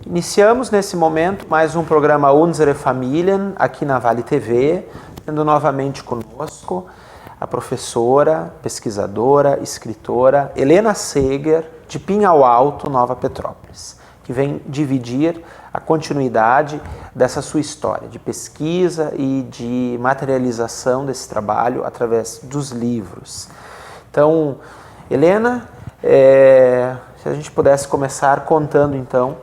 Iniciamos nesse momento mais um programa Unsere Familien aqui na Vale TV, tendo novamente conosco a professora, pesquisadora, escritora Helena Seger, de Pinhal Alto, Nova Petrópolis, que vem dividir a continuidade dessa sua história de pesquisa e de materialização desse trabalho através dos livros. Então, Helena, se a gente pudesse começar contando então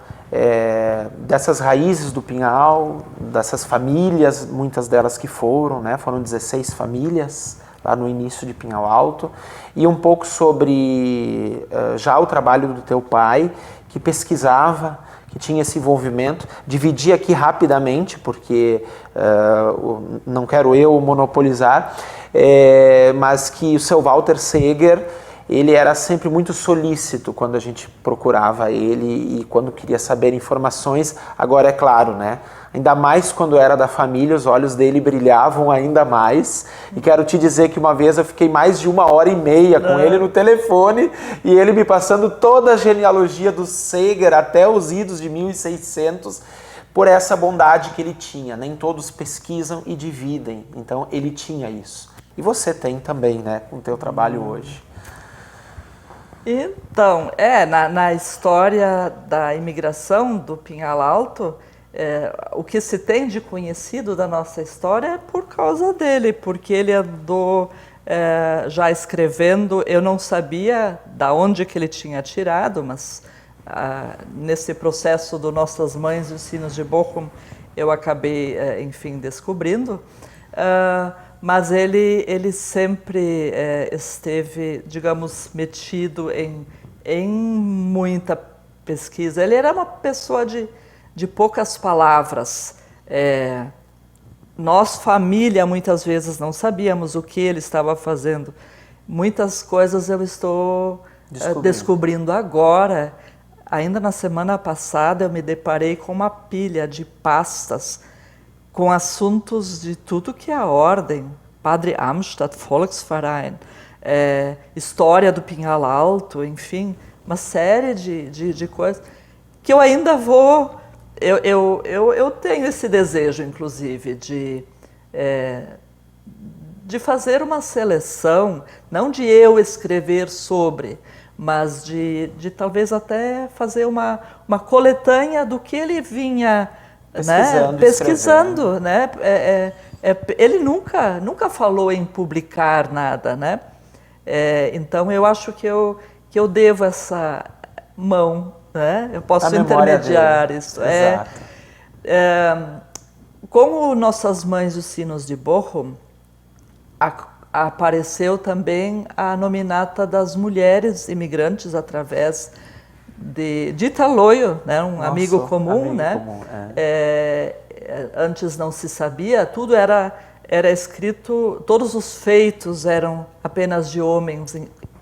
dessas raízes do Pinhal, dessas famílias, muitas delas que foram 16 famílias lá no início de Pinhal Alto, e um pouco sobre já o trabalho do teu pai, que pesquisava, que tinha esse envolvimento. Dividi aqui rapidamente, porque não quero eu monopolizar, mas que o seu Walter Seger, ele era sempre muito solícito quando a gente procurava ele e quando queria saber informações. Agora, é claro, ainda mais quando era da família, os olhos dele brilhavam ainda mais. E quero te dizer que uma vez eu fiquei mais de 1h30 com ele no telefone, e ele me passando toda a genealogia do Seger até os idos de 1600, por essa bondade que ele tinha. Nem todos pesquisam e dividem, então ele tinha isso. E você tem também, com o teu trabalho hoje. Então, na história da imigração do Pinhal Alto, o que se tem de conhecido da nossa história é por causa dele, porque ele andou já escrevendo. Eu não sabia da onde que ele tinha tirado, mas nesse processo do Nossas Mães e os Sinos de Bochum, eu acabei, enfim, descobrindo. Mas ele sempre esteve, digamos, metido em muita pesquisa. Ele era uma pessoa de poucas palavras. Nós, família, muitas vezes não sabíamos o que ele estava fazendo. Muitas coisas eu estou descobrindo agora. Ainda na semana passada eu me deparei com uma pilha de pastas com assuntos de tudo que é a ordem, Padre Amstadt, Volksverein, história do Pinhal Alto, enfim, uma série de coisas que eu ainda vou. Eu tenho esse desejo, inclusive, de fazer uma seleção, não de eu escrever sobre, mas de talvez até fazer uma coletânea do que ele vinha pesquisando, ele nunca falou em publicar nada, então eu acho que eu devo essa mão, eu posso intermediar isso. Com Nossas Mães os Sinos de Bochum, apareceu também a nominata das mulheres imigrantes através de Dita Loyo, amigo comum, antes não se sabia, tudo era escrito, todos os feitos eram apenas de homens.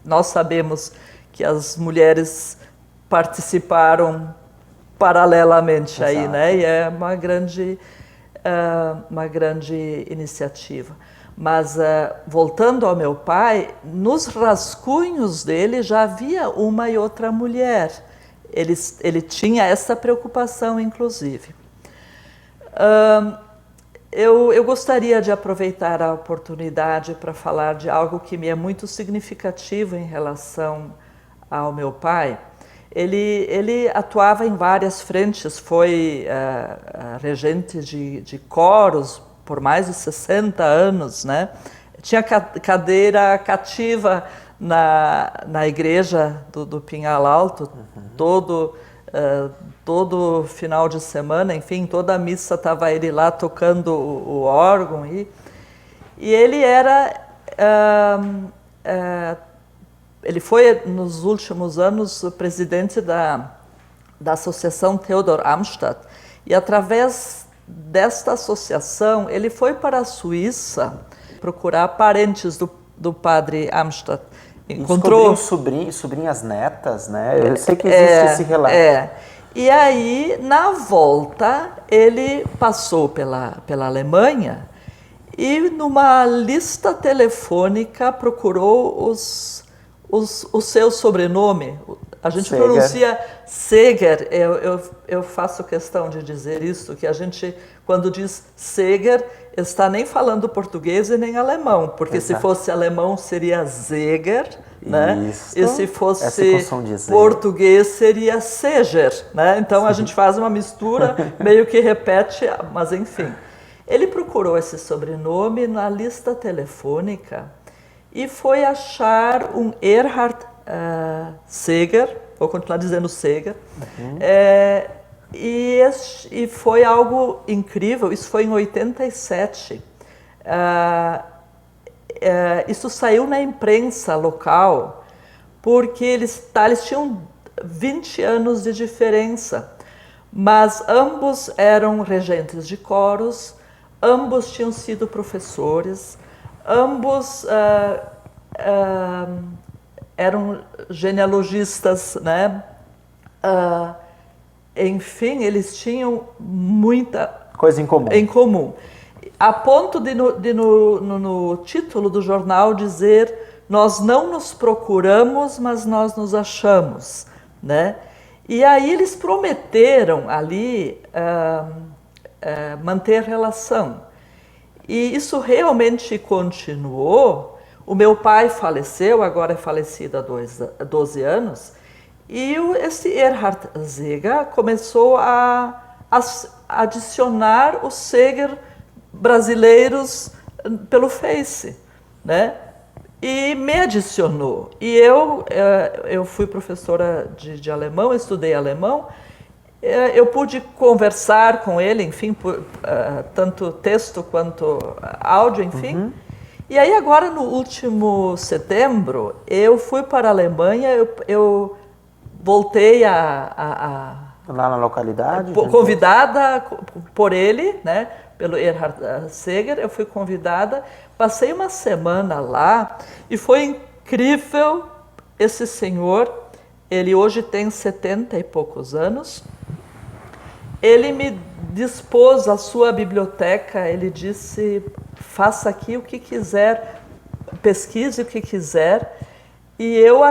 Nós sabemos que as mulheres participaram paralelamente. Exato. Aí, e é uma grande iniciativa. Mas, voltando ao meu pai, nos rascunhos dele já havia uma e outra mulher. Ele tinha essa preocupação, inclusive. Eu gostaria de aproveitar a oportunidade para falar de algo que me é muito significativo em relação ao meu pai. Ele atuava em várias frentes, foi regente de coros por mais de 60 anos, Tinha cadeira cativa na igreja do Pinhal Alto, todo final de semana, enfim, toda a missa estava ele lá tocando o órgão. E ele ele foi, nos últimos anos, o presidente da Associação Theodor Amstadt. E através desta associação, ele foi para a Suíça procurar parentes do padre Amstadt. Encontrou sobrinhas netas, né? Eu sei que existe esse relato. E aí, na volta, ele passou pela Alemanha e numa lista telefônica procurou o seu sobrenome. A gente Seger. pronuncia Seger. Eu faço questão de dizer isso, que a gente, quando diz Seger, está nem falando português e nem alemão, porque se fosse alemão seria Seger, né? E se fosse português seria Seger, né? Então a gente faz uma mistura, meio que repete, mas enfim. Ele procurou esse sobrenome na lista telefônica e foi achar um Erhard Seger, vou continuar dizendo Seger, e foi algo incrível. Isso foi em 87. Isso saiu na imprensa local, porque eles tinham 20 anos de diferença, mas ambos eram regentes de coros, ambos tinham sido professores, ambos eram genealogistas, né? Enfim, eles tinham muita coisa em comum. A ponto de no título do jornal dizer: nós não nos procuramos, mas nós nos achamos, né? E aí eles prometeram ali manter relação. E isso realmente continuou. O meu pai faleceu, agora é falecido há 12 anos, e esse Erhard Seger começou a adicionar os Seger brasileiros pelo Face, né? E me adicionou. E eu fui professora de alemão, estudei alemão, eu pude conversar com ele, enfim, tanto texto quanto áudio, enfim. E aí agora, no último setembro, eu fui para a Alemanha, eu voltei lá na localidade? Convidada por ele, né, pelo Erhard Seger, eu fui convidada, passei uma semana lá e foi incrível. Esse senhor, ele hoje tem 70 e poucos anos, ele me dispôs a sua biblioteca, ele disse: faça aqui o que quiser, pesquise o que quiser. E eu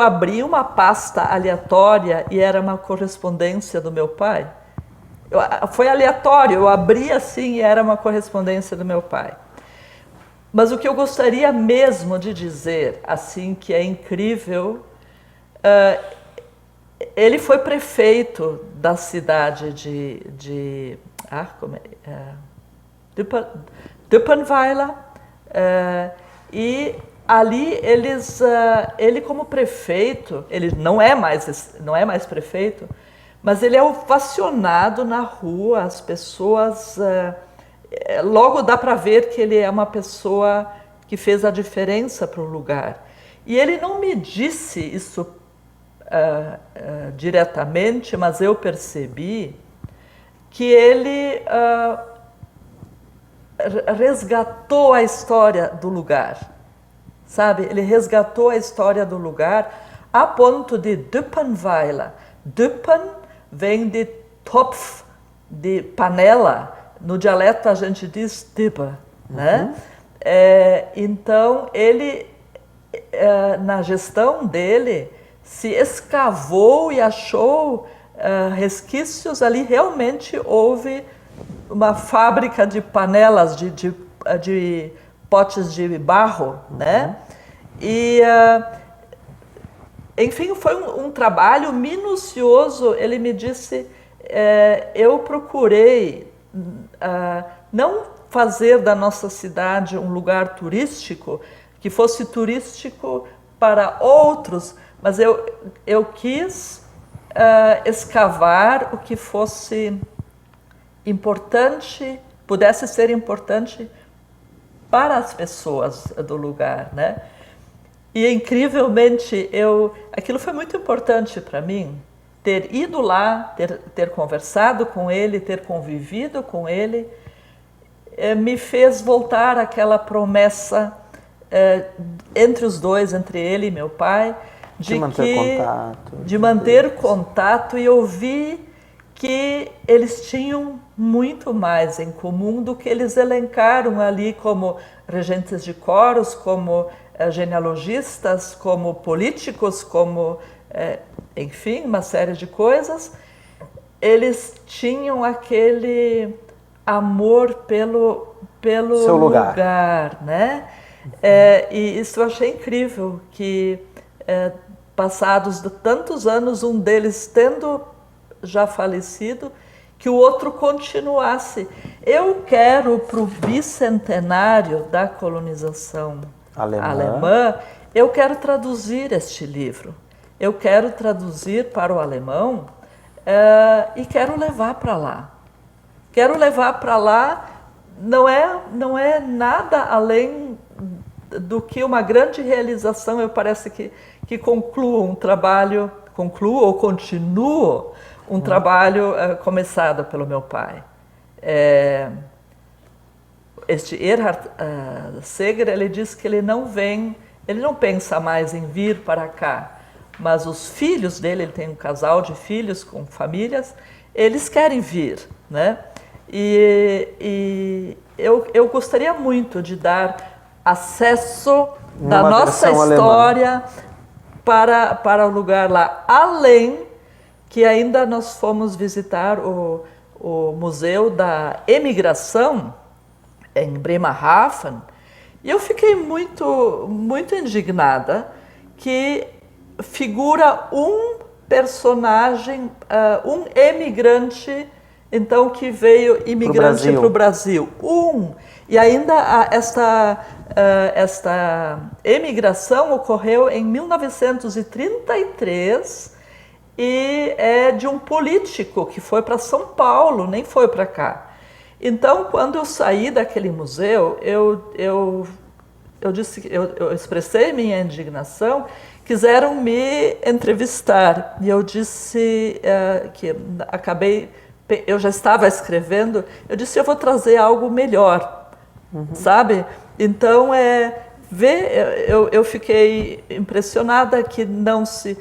abri uma pasta aleatória e era uma correspondência do meu pai. Foi aleatório, eu abri assim e era uma correspondência do meu pai. Mas o que eu gostaria mesmo de dizer, assim, que é incrível, ele foi prefeito da cidade de Duppenweiler, e ali ele como prefeito, ele não é mais prefeito, mas ele é ovacionado na rua, as pessoas logo dá para ver que ele é uma pessoa que fez a diferença para o lugar. E ele não me disse isso diretamente, mas eu percebi que ele resgatou a história do lugar, sabe? Ele resgatou a história do lugar a ponto de Duppenweiler. Duppen vem de Topf, de panela. No dialeto a gente diz Dipper, né? Então ele, na gestão dele, se escavou e achou resquícios ali. Realmente houve uma fábrica de panelas, de potes de barro, né? E, enfim, foi um trabalho minucioso. Ele me disse, eu procurei não fazer da nossa cidade um lugar turístico, que fosse turístico para outros, mas eu quis escavar o que fosse importante, pudesse ser importante para as pessoas do lugar, né? E incrivelmente aquilo foi muito importante para mim, ter ido lá, ter conversado com ele, ter convivido com ele, me fez voltar àquela promessa entre os dois, entre ele e meu pai, de manter contato, e ouvir que eles tinham muito mais em comum do que eles elencaram ali como regentes de coros, como genealogistas, como políticos, como, enfim, uma série de coisas. Eles tinham aquele amor pelo seu lugar, né? E isso eu achei incrível, que passados tantos anos, um deles tendo já falecido, que o outro continuasse. Eu quero, para o bicentenário da colonização alemã, eu quero traduzir este livro. Eu quero traduzir para o alemão e quero levar para lá. Quero levar para lá, não é nada além do que uma grande realização. Eu parece que concluo um trabalho, continuo um trabalho começado pelo meu pai. Este Erhard Seger, ele diz que ele não pensa mais em vir para cá, mas os filhos dele, ele tem um casal de filhos com famílias, eles querem vir, né? E eu gostaria muito de dar acesso da nossa história para o lugar lá, além que ainda nós fomos visitar o Museu da Emigração em Bremerhaven, e eu fiquei muito, muito indignada que figura um personagem, um emigrante, então, que veio imigrante para o Brasil. E ainda esta emigração ocorreu em 1933, e é de um político que foi para São Paulo, nem foi para cá. Então, quando eu saí daquele museu, eu expressei minha indignação. Quiseram me entrevistar, e eu disse que eu já estava escrevendo, eu disse, eu vou trazer algo melhor, sabe? Então, eu fiquei impressionada que não se...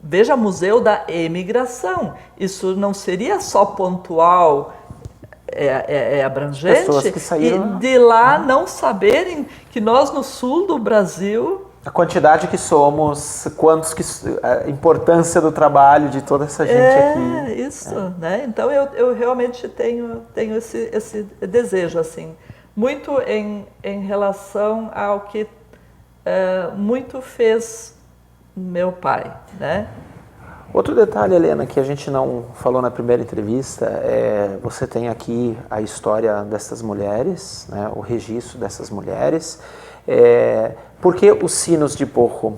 Veja, Museu da Emigração, isso não seria só pontual, abrangente, pessoas que saíram, e de lá não saberem que nós no sul do Brasil... A quantidade que somos, a importância do trabalho de toda essa gente aqui. Isso, né? Então eu realmente tenho esse desejo, assim, muito em relação ao que muito fez meu pai, né? Outro detalhe, Helena, que a gente não falou na primeira entrevista, você tem aqui a história dessas mulheres, né, o registro dessas mulheres. Por que os sinos de Bochum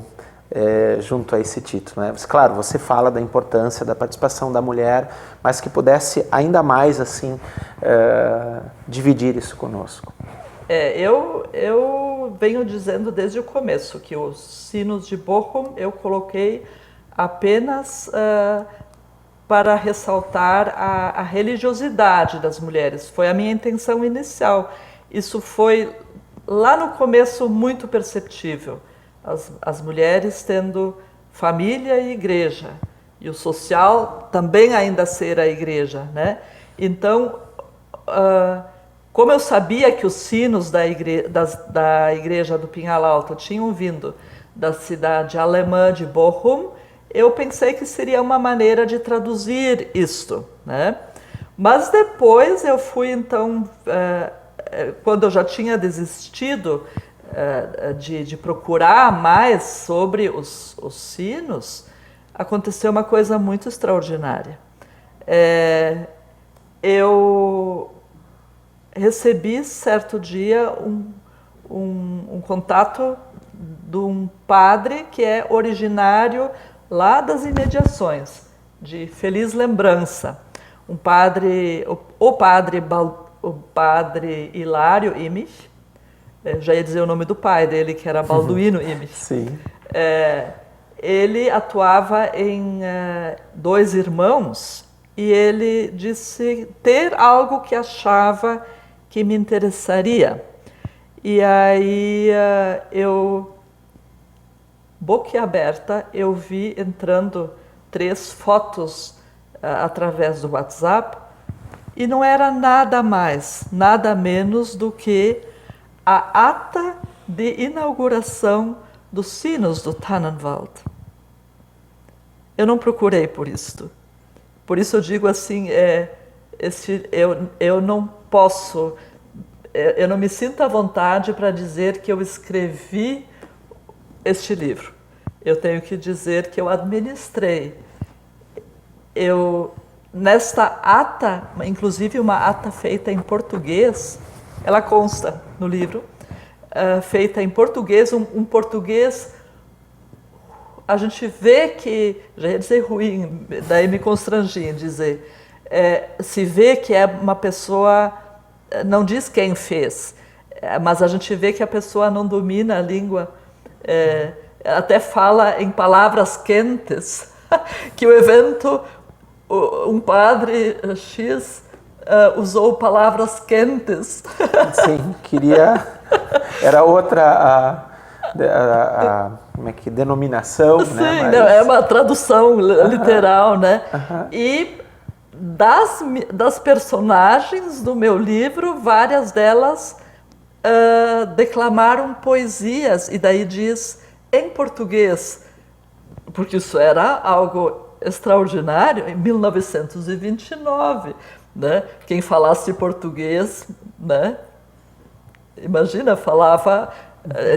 junto a esse título, né? Claro, você fala da importância da participação da mulher, mas que pudesse ainda mais assim dividir isso conosco. Eu venho dizendo desde o começo que os sinos de Bochum eu coloquei apenas para ressaltar a religiosidade das mulheres. Foi a minha intenção inicial. Isso foi lá no começo muito perceptível. As mulheres tendo família e igreja, e o social também ainda ser a igreja, né? Então, como eu sabia que os sinos da igreja do Pinhal Alto tinham vindo da cidade alemã de Bochum, eu pensei que seria uma maneira de traduzir isto, né? Mas depois eu fui, então, quando eu já tinha desistido de procurar mais sobre os sinos, aconteceu uma coisa muito extraordinária. Eu recebi, certo dia, um contato de um padre que é originário lá das imediações, de Feliz Lembrança. O padre Hilário Imich, já ia dizer o nome do pai dele, que era Balduino Imich. Sim. ele atuava em Dois Irmãos e ele disse ter algo que achava que me interessaria. E aí eu, boquiaberta, eu vi entrando 3 fotos através do WhatsApp e não era nada mais, nada menos do que a ata de inauguração dos sinos do Tannenwald. Eu não procurei por isto. Por isso eu digo assim, eu não posso, eu não me sinto à vontade para dizer que eu escrevi este livro. Eu tenho que dizer que eu administrei. Nesta ata, inclusive uma ata feita em português, ela consta no livro, feita em português, um português, a gente vê que, já ia dizer ruim, daí me constrangi em dizer, se vê que é uma pessoa, não diz quem fez, mas a gente vê que a pessoa não domina a língua, até fala em palavras quentes, que o evento, um padre X usou palavras quentes. Sim, era outra como é que denominação, sim, né? Mas... não, é uma tradução literal, né? E das personagens do meu livro, várias delas declamaram poesias, e daí diz em português, porque isso era algo extraordinário, em 1929, né? Quem falasse português, né? Imagina, falava,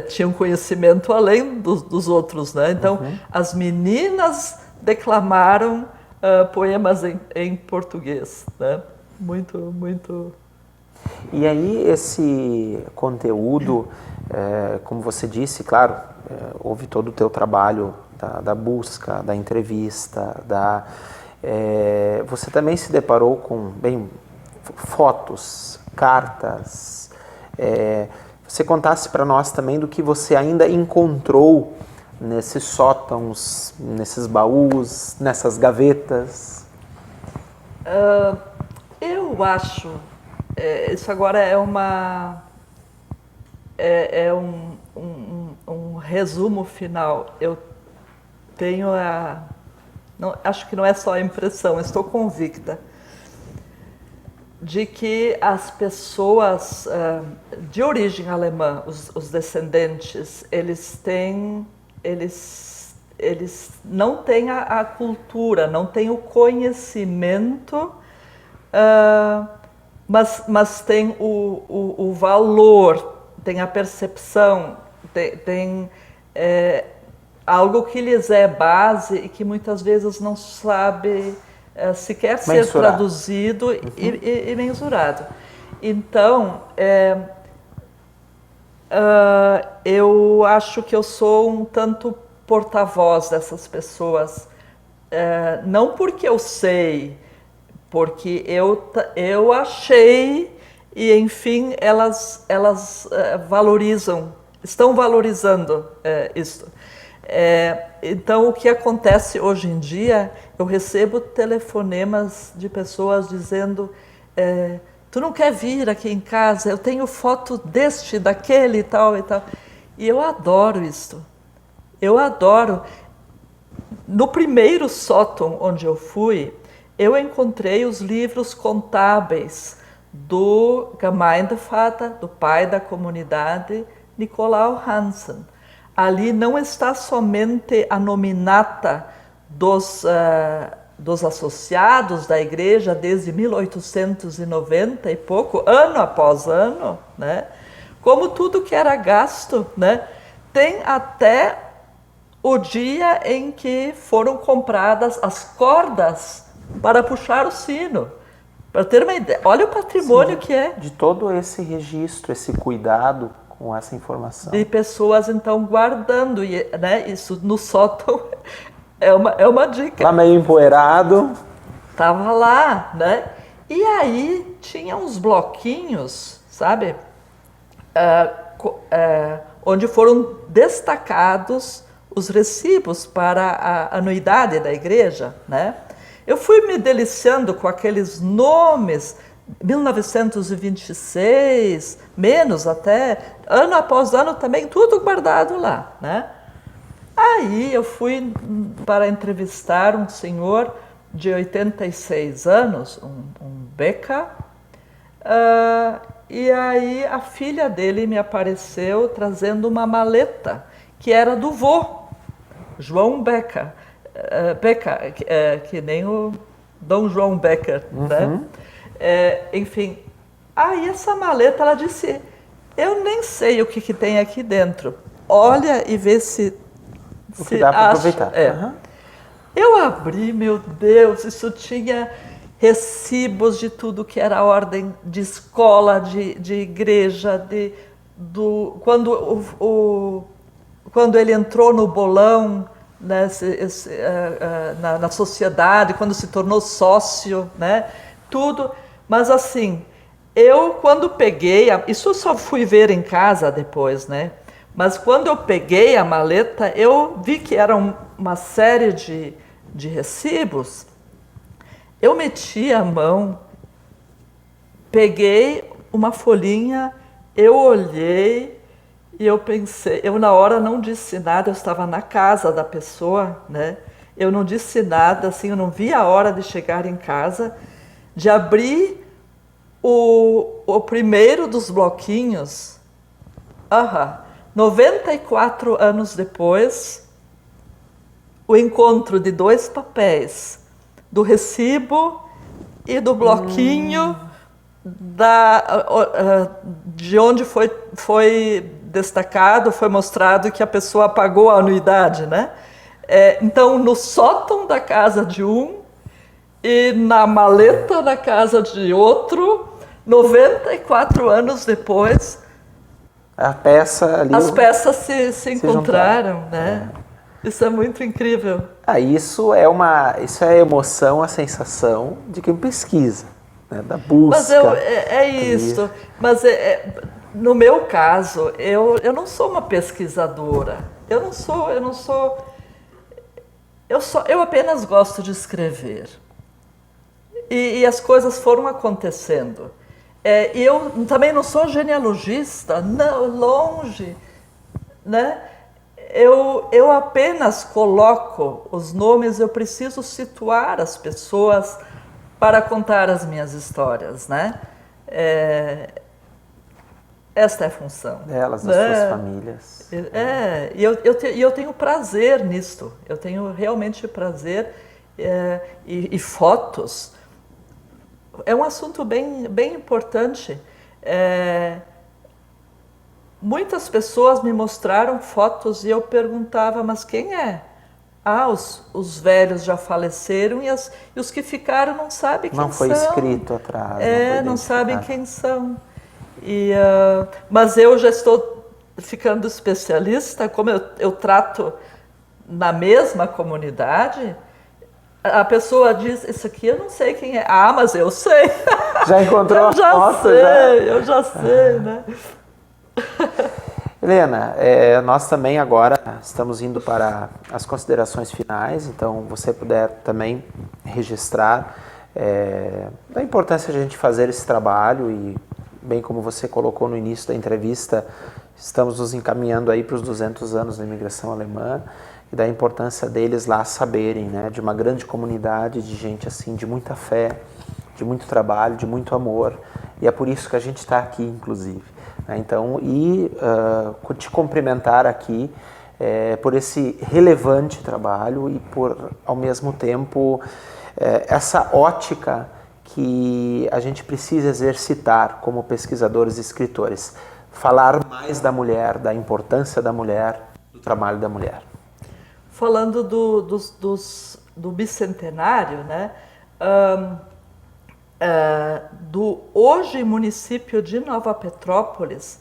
tinha um conhecimento além dos outros, né? Então, as meninas declamaram poemas em português, né? Muito, muito... E aí esse conteúdo, como você disse, claro, houve todo o teu trabalho da busca, da entrevista, você também se deparou com, fotos, cartas. Você contasse para nós também do que você ainda encontrou nesses sótãos, nesses baús, nessas gavetas. Eu acho, isso agora é um resumo final. Eu tenho acho que não é só a impressão, estou convicta de que as pessoas de origem alemã, os descendentes, eles não têm a cultura, não têm o conhecimento, mas têm o valor, têm a percepção, tem algo que lhes é base e que muitas vezes não sabe sequer ser traduzido e mensurado. Então, eu acho que eu sou um tanto porta-voz dessas pessoas, não porque eu sei, porque eu achei e, enfim, elas valorizam, estão valorizando isso. Então, o que acontece hoje em dia, eu recebo telefonemas de pessoas dizendo tu não quer vir aqui em casa? Eu tenho foto deste, daquele e tal e tal. E eu adoro isso. Eu adoro. No primeiro sótão onde eu fui, eu encontrei os livros contábeis do Gemeindevater, do pai da comunidade, Nicolau Hansen. Ali não está somente a nominata dos associados da igreja desde 1890 e pouco, ano após ano, né? Como tudo que era gasto, né? Tem até o dia em que foram compradas as cordas para puxar o sino. Para ter uma ideia, olha o patrimônio que é. De todo esse registro, esse cuidado com essa informação. De pessoas, então, guardando, né? Isso no sótão é uma dica. Lá meio empoeirado. Tava lá, né? E aí tinha uns bloquinhos, sabe? Onde foram destacados os recibos para a anuidade da igreja, né? Eu fui me deliciando com aqueles nomes, 1926, menos até, ano após ano também, tudo guardado lá, né? Aí eu fui para entrevistar um senhor de 86 anos, um Beca, e aí a filha dele me apareceu trazendo uma maleta que era do vô, João Beca, que nem o Dom João Becker, né? Enfim, aí essa maleta, ela disse, eu nem sei o que tem aqui dentro, olha e vê se o que dá para aproveitar. Eu abri, meu Deus, isso tinha recibos de tudo que era ordem de escola, de igreja, quando ele entrou no bolão, né, na sociedade, quando se tornou sócio, né, tudo. Mas assim, eu quando peguei, isso eu só fui ver em casa depois, né? Mas quando eu peguei a maleta, eu vi que era uma série de recibos. Eu meti a mão, peguei uma folhinha, eu olhei e eu pensei, eu na hora não disse nada, eu estava na casa da pessoa, né? Eu não disse nada, assim, eu não vi a hora de chegar em casa, de abrir o primeiro dos bloquinhos. 94 anos depois, o encontro de 2 papéis, do recibo e do bloquinho de onde foi destacado, foi mostrado que a pessoa pagou a anuidade, né? Então, no sótão da casa de um e na maleta da casa de outro, 94 anos depois, a peça ali, as peças se encontraram, né? Isso é muito incrível. Isso é a emoção, a sensação de quem pesquisa, né? Da busca. Mas isso. Mas no meu caso, eu não sou uma pesquisadora. Eu apenas gosto de escrever. E as coisas foram acontecendo. E eu também não sou genealogista, não, longe, né? Eu apenas coloco os nomes, eu preciso situar as pessoas para contar as minhas histórias, né? Esta é a função. Delas, das suas famílias. E eu tenho prazer nisto, eu tenho realmente prazer, e fotos. É um assunto bem importante. Muitas pessoas me mostraram fotos e eu perguntava, mas quem é? Os velhos já faleceram e os que ficaram não sabem quem são. Não foi escrito atrás. Não sabem quem são. Mas eu já estou ficando especialista, como eu trato na mesma comunidade. A pessoa diz, isso aqui eu não sei quem é. Mas eu sei. Já encontrou a foto? Eu já sei, né? Helena, nós também agora estamos indo para as considerações finais, então você puder também registrar da importância de a gente fazer esse trabalho e, bem como você colocou no início da entrevista, estamos nos encaminhando aí para os 200 anos da imigração alemã e da importância deles lá saberem, né, de uma grande comunidade de gente assim, de muita fé, de muito trabalho, de muito amor, e é por isso que a gente está aqui, inclusive. Então, te cumprimentar aqui por esse relevante trabalho e por, ao mesmo tempo, essa ótica que a gente precisa exercitar como pesquisadores e escritores. Falar mais da mulher, da importância da mulher, do trabalho da mulher. Falando do bicentenário, né? Do hoje município de Nova Petrópolis,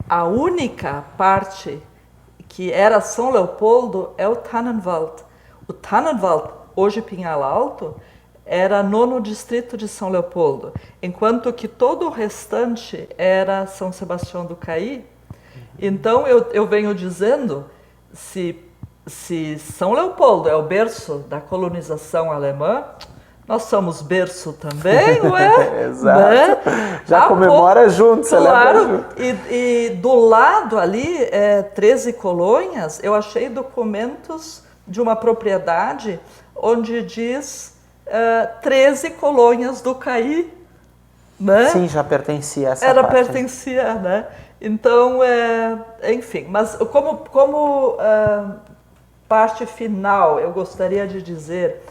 a única parte que era São Leopoldo é o Tannenwald. O Tannenwald, hoje Pinhal Alto, era 9º distrito de São Leopoldo, enquanto que todo o restante era São Sebastião do Caí. Então eu venho dizendo, se se São Leopoldo é o berço da colonização alemã, nós somos berço também, não é? Exato. Né? Já comemora junto, celebra junto. E do lado ali, 13 colônias, eu achei documentos de uma propriedade onde diz 13 colônias do Caí. Né? Sim, já pertencia a essa Era parte. pertencia, né? Então, enfim, mas como parte final, eu gostaria de dizer,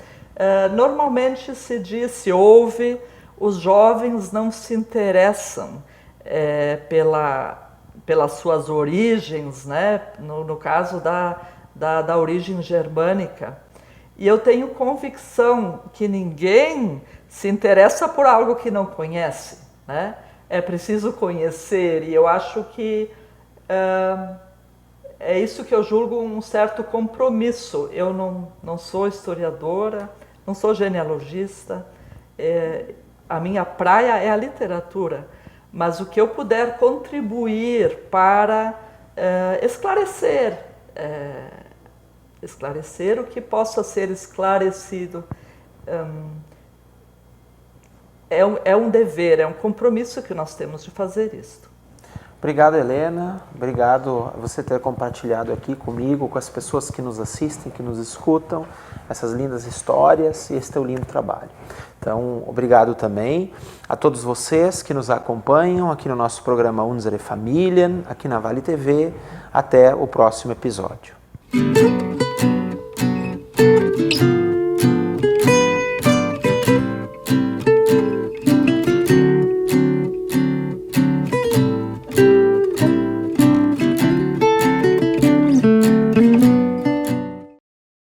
normalmente se ouve, os jovens não se interessam pelas suas origens, né? No caso da origem germânica. E eu tenho convicção que ninguém se interessa por algo que não conhece, né? É preciso conhecer, e eu acho que é isso que eu julgo um certo compromisso. Eu não sou historiadora, não sou genealogista, a minha praia é a literatura, mas o que eu puder contribuir para esclarecer o que possa ser esclarecido, é um dever, é um compromisso que nós temos de fazer isto. Obrigado, Helena. Obrigado a você ter compartilhado aqui comigo, com as pessoas que nos assistem, que nos escutam, essas lindas histórias e esse teu lindo trabalho. Então, obrigado também a todos vocês que nos acompanham aqui no nosso programa Unsere Familien, aqui na Vale TV. Até o próximo episódio.